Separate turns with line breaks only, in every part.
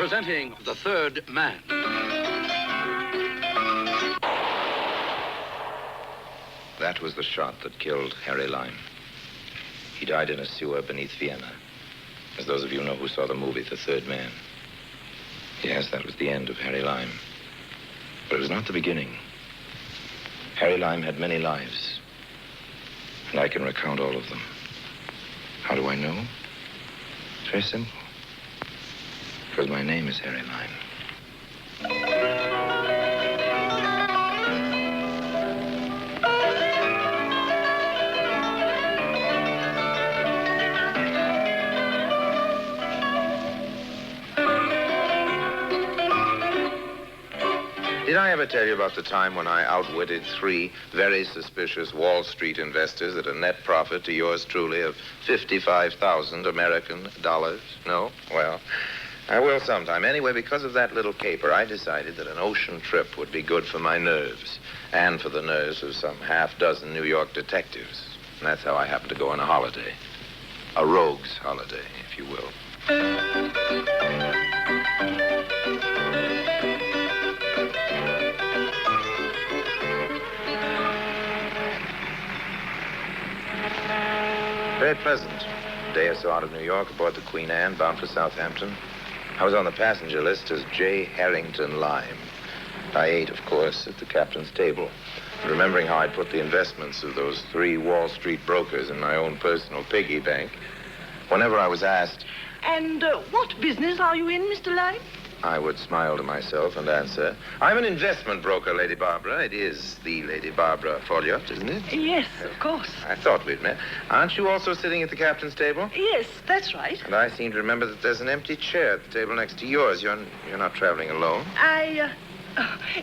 Presenting The Third Man.
That was the shot that killed Harry Lime. He died in a sewer beneath Vienna. As those of you know who saw the movie The Third Man. Yes, that was the end of Harry Lime. But it was not the beginning. Harry Lime had many lives. And I can recount all of them. How do I know? It's very simple. Because my name is Harry Lime. Did I ever tell you about the time when I outwitted 3 very suspicious Wall Street investors at a net profit to yours truly of 55,000 American dollars? No? Well, I will sometime. Anyway, because of that little caper, I decided that an ocean trip would be good for my nerves and for the nerves of some half-dozen New York detectives. And that's how I happened to go on a holiday. A rogue's holiday, if you will. Very pleasant. A day or so out of New York, aboard the Queen Anne, bound for Southampton. I was on the passenger list as J. Harrington Lime. I ate, of course, at the captain's table, remembering how I'd put the investments of those 3 Wall Street brokers in my own personal piggy bank. Whenever I was asked...
And what business are you in, Mr. Lime?
I would smile to myself and answer, I'm an investment broker, Lady Barbara. It is the Lady Barbara Folliot, isn't it?
Yes, of course.
I thought we'd met. Aren't you also sitting at the captain's table?
Yes, that's right.
And I seem to remember that there's an empty chair at the table next to yours. You're not traveling alone.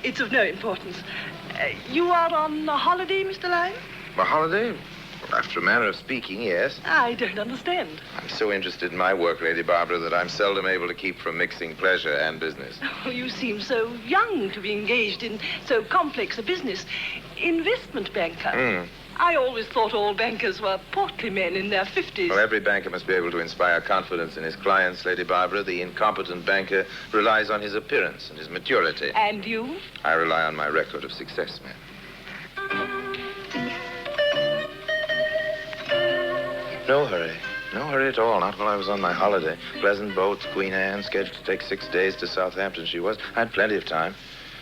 It's of no importance. You are on a holiday, Mr. Lime?
A holiday? Well, after a manner of speaking, yes.
I don't understand.
I'm so interested in my work, Lady Barbara, that I'm seldom able to keep from mixing pleasure and business.
Oh, you seem so young to be engaged in so complex a business. Investment banker. I always thought all bankers were portly men in their 50s.
Well, every banker must be able to inspire confidence in his clients, Lady Barbara. The incompetent banker relies on his appearance and his maturity.
And you?
I rely on my record of success, ma'am. No hurry. No hurry at all. Not while I was on my holiday. Pleasant boat, Queen Anne, scheduled to take 6 days to Southampton she was. I had plenty of time.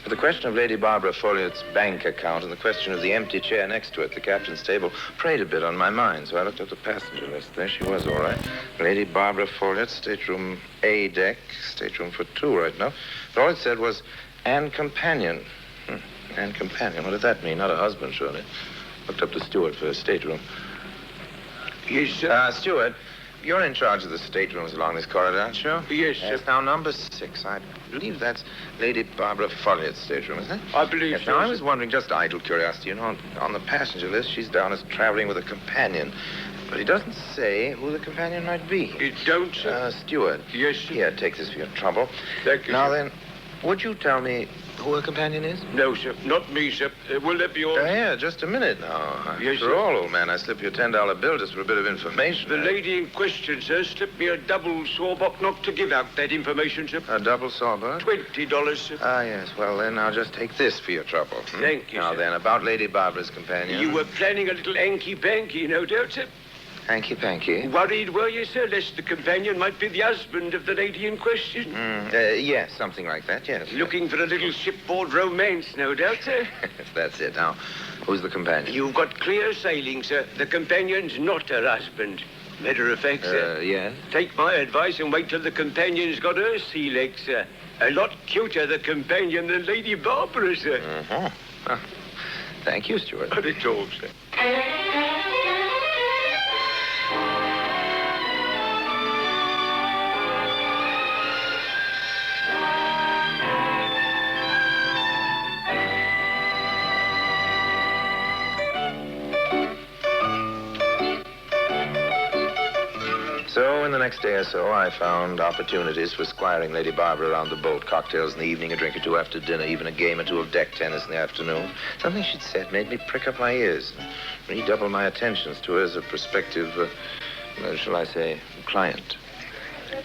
But the question of Lady Barbara Folliot's bank account and the question of the empty chair next to it, the captain's table, preyed a bit on my mind. So I looked at the passenger list. There she was, all right. Lady Barbara Folliot, stateroom A deck, stateroom for 2 right now. But all it said was, and companion. And companion. What did that mean? Not a husband, surely. Looked up the steward for his stateroom.
Yes, sir.
Steward, you're in charge of the staterooms along this corridor, aren't you?
Yes, sir.
Yes, now, number 6. I believe that's Lady Barbara Folliot's stateroom, isn't it?
I believe
Yes,
so,
now, I
sir.
was wondering, just idle curiosity, you know, on the passenger list, she's down as traveling with a companion. But he doesn't say who the companion might be.
You don't, sir?
Steward.
Yes, sir.
Here, take this for your trouble.
Thank you,
Now,
sir.
then, would you tell me who her companion is?
No, sir. Not me, sir. Will that be all?
Yeah, just a minute now.
Yes,
After
sir.
all, old man, I slip you a $10 bill just for a bit of information.
The lady in question, sir, slipped me a double sawbuck not to give out that information, sir.
A double sawbuck?
$20, sir.
Ah, yes. Well, then I'll just take this for your trouble.
Thank you,
Now,
sir.
then, about Lady Barbara's companion.
You were planning a little hanky-panky, no doubt, sir.
Hanky-panky?
Worried, were you, sir, lest the companion might be the husband of the lady in question?
Yes, something like that, yes.
Looking for a little shipboard romance, no doubt, sir.
That's it. Now, who's the companion?
You've got clear sailing, sir. The companion's not her husband. Matter of fact, sir.
Yes?
Take my advice and wait till the companion's got her sea legs, sir. A lot cuter, the companion, than Lady Barbara, sir.
Oh, thank you, Stuart.
Not at all, sir.
So, in the next day or so, I found opportunities for squiring Lady Barbara around the boat. Cocktails in the evening, a drink or two after dinner, even a game or two of deck tennis in the afternoon. Something she'd said made me prick up my ears, redouble my attentions to her as a prospective, shall I say, client.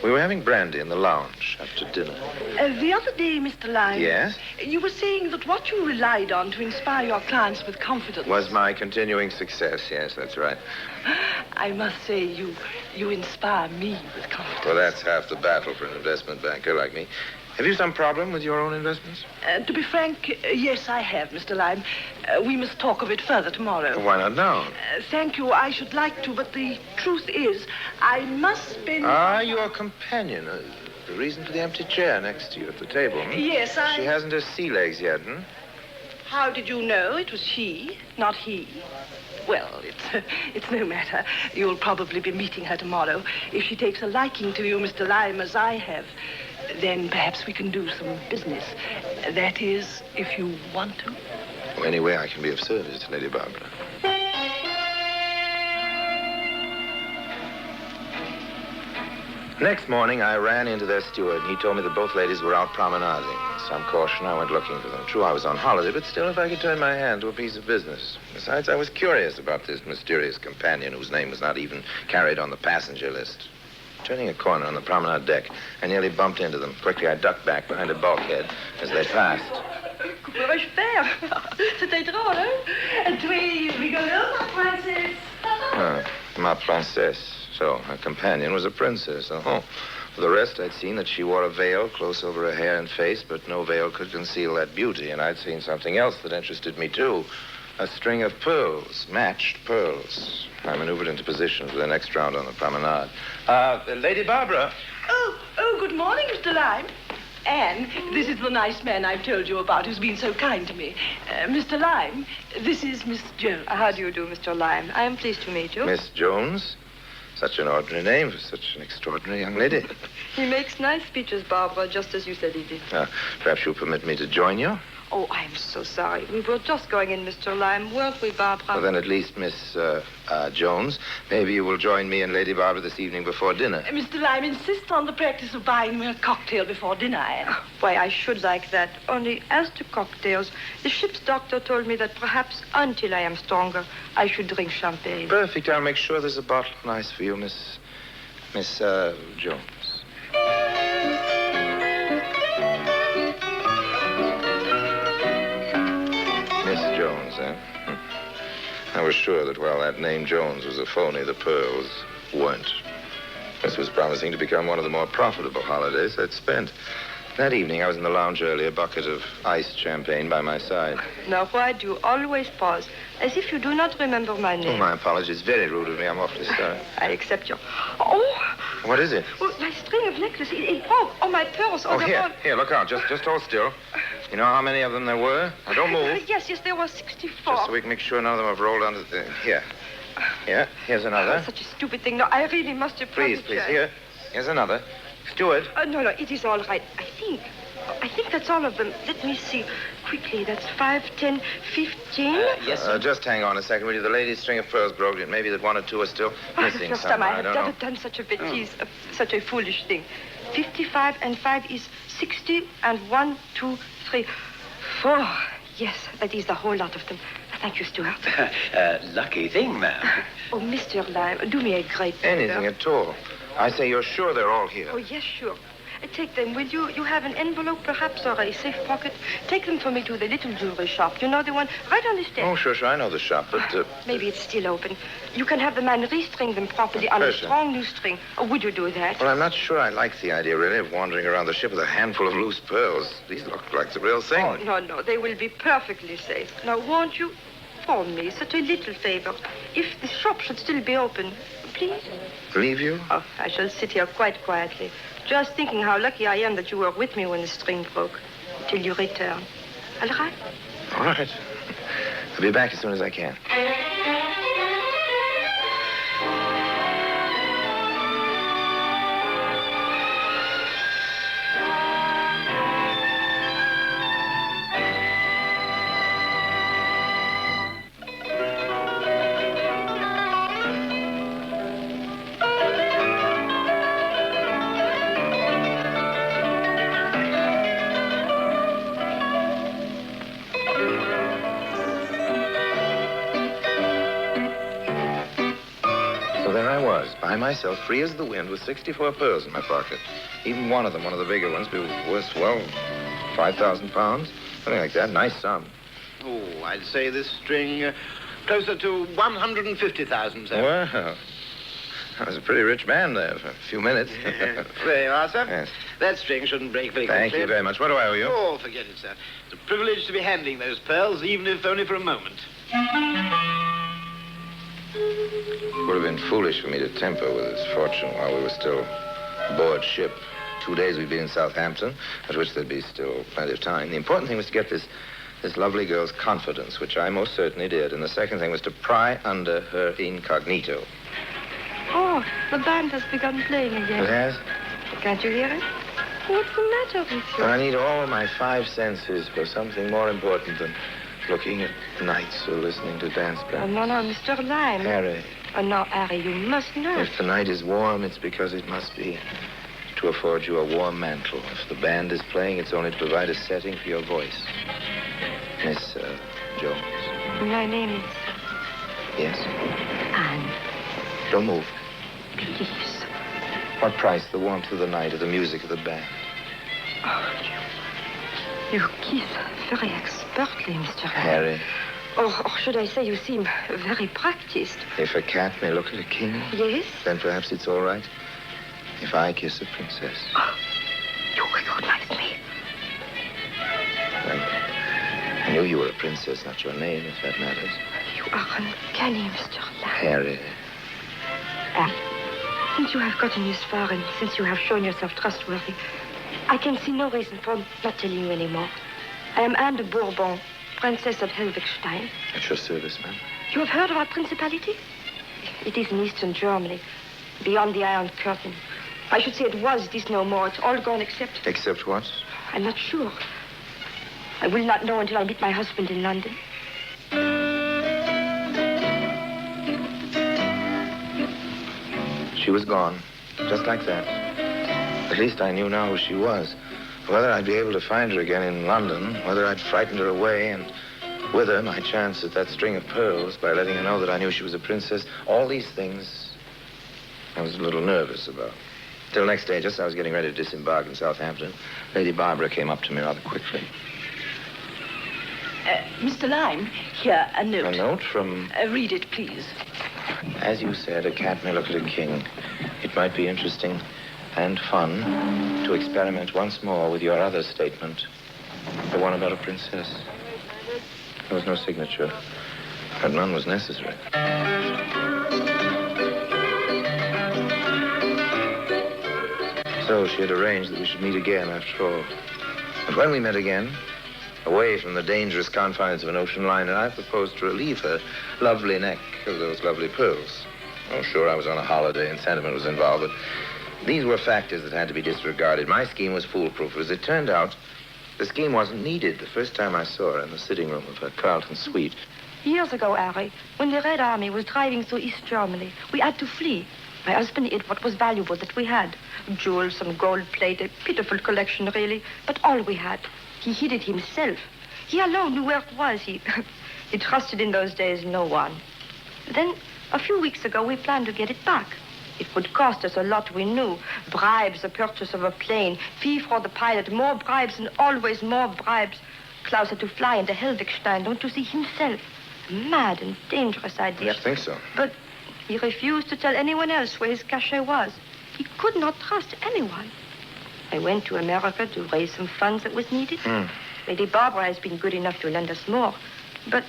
We were having brandy in the lounge after dinner.
The other day, Mr. Lyme.
Yes?
You were saying that what you relied on to inspire your clients with confidence
Was my continuing success. Yes, that's right.
I must say, you inspire me with confidence.
Well, that's half the battle for an investment banker like me. Have you some problem with your own investments?
To be frank, yes, I have, Mr. Lyme. We must talk of it further tomorrow.
Why not now?
Thank you. I should like to, but the truth is, I must spend...
Your companion. The reason for the empty chair next to you at the table. Hmm?
Yes,
She hasn't her sea legs yet, hmm?
How did you know it was she, not he? Well, it's no matter. You'll probably be meeting her tomorrow. If she takes a liking to you, Mr. Lyme, as I have, then perhaps we can do some business. That is, if you want to.
Oh, any way I can be of service to Lady Barbara. Next morning, I ran into their steward, and he told me that both ladies were out promenading. With some caution, I went looking for them. True, I was on holiday, but still, if I could turn my hand to a piece of business. Besides, I was curious about this mysterious companion whose name was not even carried on the passenger list. Turning a corner on the promenade deck, I nearly bumped into them. Quickly, I ducked back behind a bulkhead as they passed.
Que pourrais-je faire? C'était drôle, hein? Tu es rigolo, ma princesse.
Ma princesse. So, her companion was a princess. Oh. For the rest, I'd seen that she wore a veil close over her hair and face, but no veil could conceal that beauty. And I'd seen something else that interested me, too. A string of pearls, matched pearls. I maneuvered into position for the next round on the promenade. Lady Barbara.
Oh, good morning, Mr. Lyme. Anne, this is the nice man I've told you about who's been so kind to me. Mr. Lyme, this is Miss Jones.
How do you do, Mr. Lyme? I am pleased to meet you.
Miss Jones? Such an ordinary name for such an extraordinary young lady.
He makes nice speeches, Barbara, just as you said he did.
Perhaps you'll permit me to join you?
Oh, I'm so sorry. We were just going in, Mr. Lyme, weren't we, Barbara?
Well, then at least, Miss Jones, maybe you will join me and Lady Barbara this evening before dinner.
Mr. Lyme insists on the practice of buying me a cocktail before dinner, Anne.
Why, I should like that. Only as to cocktails, the ship's doctor told me that perhaps until I am stronger, I should drink champagne.
Perfect. I'll make sure there's a bottle nice for you, Miss Jones. Jones, eh? I was sure that while that name Jones was a phony, the pearls weren't. This was promising to become one of the more profitable holidays I'd spent. That evening, I was in the lounge early, a bucket of iced champagne by my side.
Now, why do you always pause, as if you do not remember my name?
Oh, my apologies. Very rude of me. I'm awfully sorry.
I accept your... Oh!
What is it?
Oh, my string of necklace. It broke. Oh, my pearls.
Oh, here, look out. Just hold still. You know how many of them there were? Now, don't move.
Yes, there were 64.
Just so we can make sure none of them have rolled onto the... Here. Here's another.
Oh, such a stupid thing. No, I really must apologize.
Please. Here's another. Steward.
No, it is all right. I think that's all of them. Let me see. Quickly, that's 5, 10, 15.
Yes, sir. Just hang on a second, will you? The lady's string of pearls broke. Maybe that 1 or 2 are still missing
First time I
somewhere.
have never done such a betise, such a foolish thing. 55 and 5 is 60, and 1, 2, 3, 4. Yes, that is the whole lot of them. Thank you, Stuart.
Lucky thing, ma'am.
Oh, Mr. Lyme, do me a great favor.
Anything at all. I say you're sure they're all here.
Oh, yes, sure. Take them, will you? You have an envelope, perhaps, or a safe pocket? Take them for me to the little jewelry shop. You know the one right on the step.
Oh, sure. I know the shop, but...
Maybe it's still open. You can have the man restring them properly on a strong new string. Or would you do that?
Well, I'm not sure I like the idea, really, of wandering around the ship with a handful of loose pearls. These look like the real thing.
Oh, no. They will be perfectly safe. Now, won't you? For me, such a little favor. If the shop should still be open, please?
Leave you?
Oh, I shall sit here quite quietly, just thinking how lucky I am that you were with me when the string broke, till you return. All right?
All right. I'll be back as soon as I can. was, by myself, free as the wind, with 64 pearls in my pocket. Even one of them, one of the bigger ones, be worth, well, 5,000 pounds. Something like that. Nice sum.
Oh, I'd say this string closer to 150,000, sir.
Well, I was a pretty rich man there for a few minutes.
There you are, sir.
Yes.
That string shouldn't break very quickly.
Thank you very much. What do I owe you?
Oh, forget it, sir. It's a privilege to be handling those pearls, even if only for a moment.
It would have been foolish for me to temper with his fortune while we were still aboard ship. 2 days we'd be in Southampton, at which there'd be still plenty of time. The important thing was to get this lovely girl's confidence, which I most certainly did. And the second thing was to pry under her incognito.
Oh, the band has begun playing again.
It has?
Can't you hear it? What's the matter with you?
But I need all my 5 senses for something more important than looking at nights or listening to dance
Oh,
bands.
no, Mr. Lime.
Harry,
Oh, no, Harry, you must know.
if the night is warm, it's because it must be to afford you a warm mantle. If the band is playing, it's only to provide a setting for your voice. Miss Jones.
My name is
Yes?
Anne.
Don't move.
Please.
What price the warmth of the night or the music of the band?
Oh, you kiss very expertly, Mr. Lime.
Harry,
Or should I say you seem very practiced.
if a cat may look at a king,
Yes?
then perhaps it's all right if I kiss a princess.
You recognize me.
Well, I knew you were a princess, not your name, if that matters.
You are uncanny, Mr. Lime.
Harry.
Anne, since you have gotten this far and since you have shown yourself trustworthy, I can see no reason for not telling you anymore. I am Anne de Bourbon, Princess of Helvigstein.
At your service, ma'am.
You have heard of our principality? It is in eastern Germany, beyond the Iron Curtain. I should say it was. It is no more. It's all gone except...
Except what?
I'm not sure. I will not know until I meet my husband in London.
She was gone, just like that. At least I knew now who she was. Whether I'd be able to find her again in London, whether I'd frightened her away, and with her my chance at that string of pearls by letting her know that I knew she was a princess, all these things I was a little nervous about. Till next day, just as I was getting ready to disembark in Southampton, Lady Barbara came up to me rather quickly.
Mr. Lime, here, a note.
A note from...
Read it, please.
As you said, a cat may look at a king. It might be interesting and fun to experiment once more with your other statement, the one about a princess. There was no signature, but none was necessary. So she had arranged that we should meet again after all. And when we met again, away from the dangerous confines of an ocean liner, I proposed to relieve her lovely neck of those lovely pearls. Oh, sure, I was on a holiday and sentiment was involved, but these were factors that had to be disregarded. My scheme was foolproof. As it turned out, the scheme wasn't needed. The first time I saw her in the sitting room of her Carlton suite.
Years ago, Harry, when the Red Army was driving through East Germany, we had to flee. My husband hid what was valuable that we had. Jewels, some gold plate, a pitiful collection, really, but all we had. He hid it himself. He alone knew where it was. He trusted in those days no one. Then, a few weeks ago, we planned to get it back. It would cost us a lot, we knew. Bribes, the purchase of a plane, fee for the pilot, more bribes and always more bribes. Klaus had to fly into Helvigstein, don't you see, himself. A mad and dangerous idea.
I think so.
But he refused to tell anyone else where his cachet was. He could not trust anyone. I went to America to raise some funds that was needed. Lady Barbara has been good enough to lend us more. But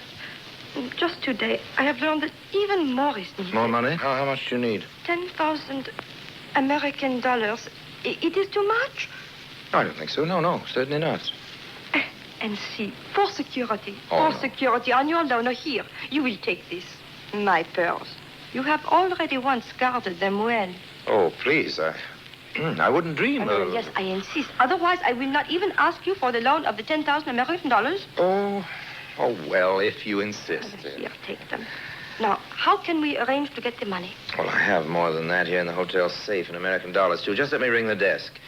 just today, I have learned that even more is needed.
More money? How much do you need?
10,000 American dollars. It is too much?
No, I don't think so. No, certainly not.
And see, for security.
Oh,
For
no.
security, on your loan, here. You will take this. My pearls. You have already once guarded them well.
Oh, please, I wouldn't dream of...
Yes, I insist. Otherwise, I will not even ask you for the loan of the 10,000 American dollars.
Oh, well, if you insist.
Here, take them. Now, how can we arrange to get the money?
Well, I have more than that here in the hotel safe in American dollars, too. Just let me ring the desk.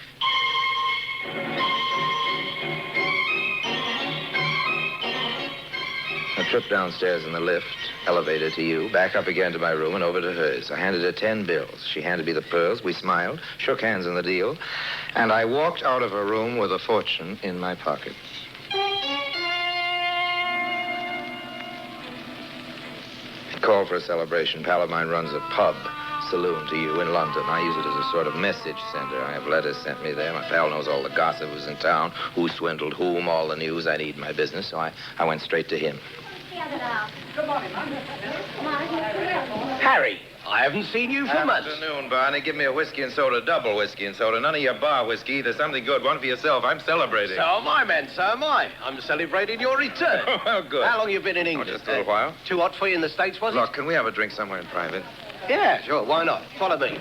A Trip downstairs in the lift, elevator to you, back up again to my room and over to hers. I handed her 10 bills. She handed me the pearls. We smiled, shook hands on the deal, and I walked out of her room with a fortune in my pocket. He called for a celebration. Pal of mine runs a pub saloon to you in London. I use it as a sort of message center. I have letters sent me there. My pal knows all the gossip who's in town, who swindled whom, all the news I need in my business, so I went straight to him.
Harry, I haven't seen you for months.
Afternoon, Barney. Give me a whiskey and soda, double whiskey and soda. None of your bar whiskey. There's something good. One for yourself. I'm celebrating.
So am I, man. So am I. I'm celebrating your return.
Well, good.
How long you been in England?
Just a little while.
Too hot for you in the States, was it?
Look, can we have a drink somewhere in private?
Yeah, sure. Why not? Follow me.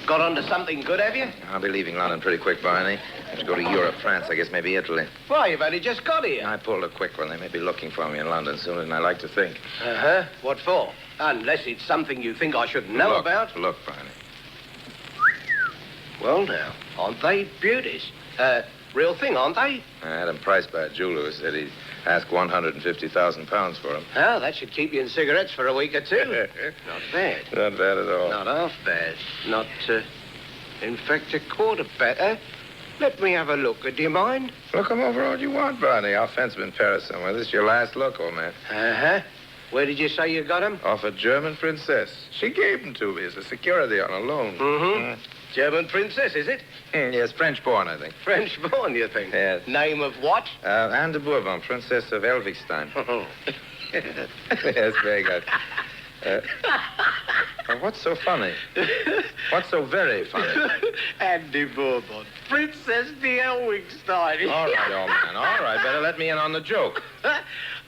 Got onto something good, have you?
I'll be leaving London pretty quick, Barney. I have to go to Europe, France, I guess maybe Italy.
Why, you've only just got here.
I pulled a quick one. They may be looking for me in London sooner than I like to think.
Uh-huh. What for? Unless it's something you think I should know about.
Look, Barney.
Well, now, aren't they beauties? Real thing, aren't they?
I had them priced by a jeweler who said he'd ask £150,000 for them.
Oh, that should keep you in cigarettes for a week or two. Not bad.
Not bad at all.
Not half bad. Not, in fact, a quarter better. Let me have a look. Do you mind?
Look them over all you want, Barney. Our fence in Paris somewhere. This is your last look, old man.
Uh-huh. Where did you say you got him?
Off a German princess. She gave them to me as a security on a loan.
Mm-hmm. German princess, is it?
Yes, French-born, I think.
French-born, you think?
Yes.
Name of what?
Anne de Bourbon, Princess of Elvigstein. Yes, very good. What's so funny? What's so very funny?
Anne de Bourbon. Princess de Elvigstein.
All right, old man, all right. Better let me in on the joke.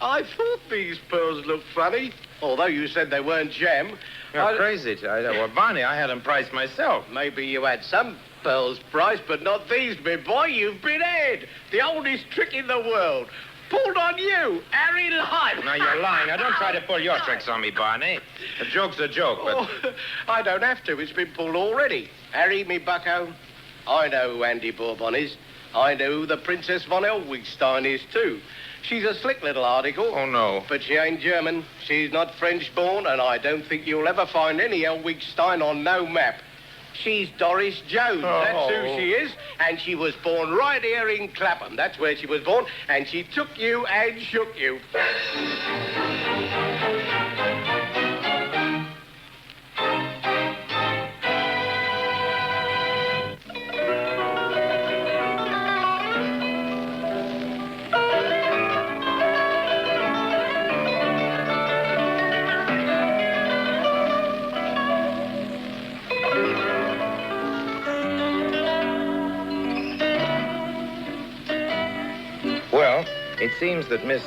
I thought these pearls looked funny, although you said they weren't gem.
You're crazy. Well, Barney, I had them priced myself.
Maybe you had some pearls priced, but not these, my boy. You've been had. The oldest trick in the world. Pulled on you, Harry Lime.
Now, you're lying. Now, don't try to pull your tricks on me, Barney. A joke's a joke, but...
Oh, I don't have to. It's been pulled already. Harry, me bucko, I know who Andy Bourbon is. I know who the Princess von Elwigstein is, too. She's a slick little article.
Oh, no.
But she ain't German. She's not French-born, and I don't think you'll ever find any Elwigstein on no map. She's Doris Jones.
Oh.
That's who she is. And she was born right here in Clapham. That's where she was born. And she took you and shook you.
Well, it seems that Miss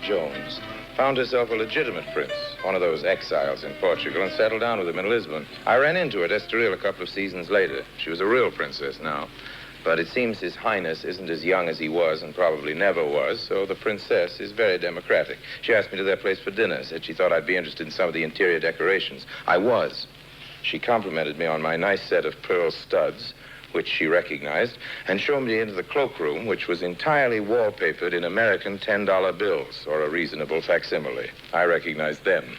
Jones found herself a legitimate prince, one of those exiles in Portugal, and settled down with him in Lisbon. I ran into her at Estoril a couple of seasons later. She was a real princess now. But it seems His Highness isn't as young as he was and probably never was, so the princess is very democratic. She asked me to their place for dinner, said she thought I'd be interested in some of the interior decorations. I was. She complimented me on my nice set of pearl studs, which she recognized, and showed me into the cloakroom, which was entirely wallpapered in American $10 bills, or a reasonable facsimile. I recognized them.